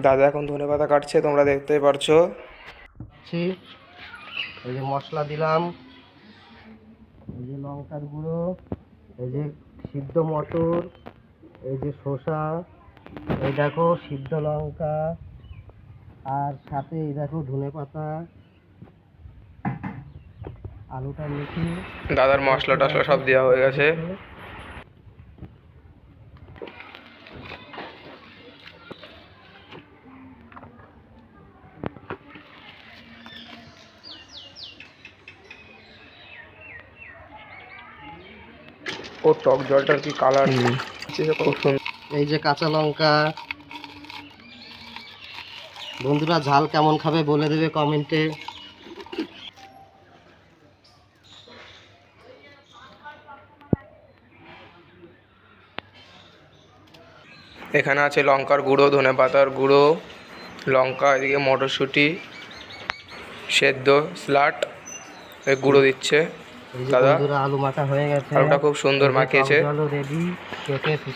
দাদা এখন ধনেপাতা কাটছে, তোমরা দেখতেই পারছো। এই যে মশলা দিলাম, এই যে লঙ্কার গুঁড়ো, এই যে সিদ্ধ মটর, এই যে শসা, এই দেখো সিদ্ধ লঙ্কা, আর সাথে এই দেখো ধনেপাতা, আলুটা মেখে দাদার মশলা টশলা সব দেওয়া হয়ে গেছে। ও টক জলটার কি কালার, খুব সুন্দর। এই যে কাঁচা লঙ্কা। বন্ধুরা ঝাল কেমন খাবে বলে দেবে কমেন্টে। এখানে আছে লঙ্কার গুঁড়ো, ধনেপাতার গুঁড়ো, লঙ্কা, এদিকে মটরশুঁটি সেদ্ধ স্লাট এই গুঁড়ো দিচ্ছে দাদা। আলু মাখা হয়ে গেছে, আলুটা খুব সুন্দর মাখিয়েছে।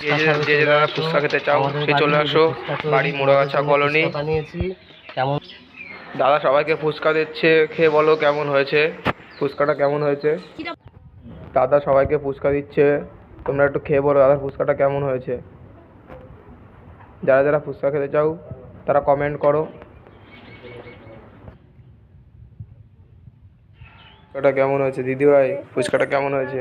যে যে দাদা ফুচকা খেতে চাও সে চলে আসো বাড়ি মোড়াগাছা কলোনি। কেমন দাদা সবাইকে ফুচকা দিচ্ছে, খেয়ে বলো কেমন হয়েছে, ফুচকাটা কেমন হয়েছে। দাদা সবাইকে ফুচকা দিচ্ছে, তোমরা একটু খেয়ে বলো দাদার ফুচকাটা কেমন হয়েছে। যারা যারা ফুচকা খেতে চাও তারা কমেন্ট করো ফুচকাটা কেমন হয়েছে। দিদিভাই ফুচকাটা কেমন হয়েছে।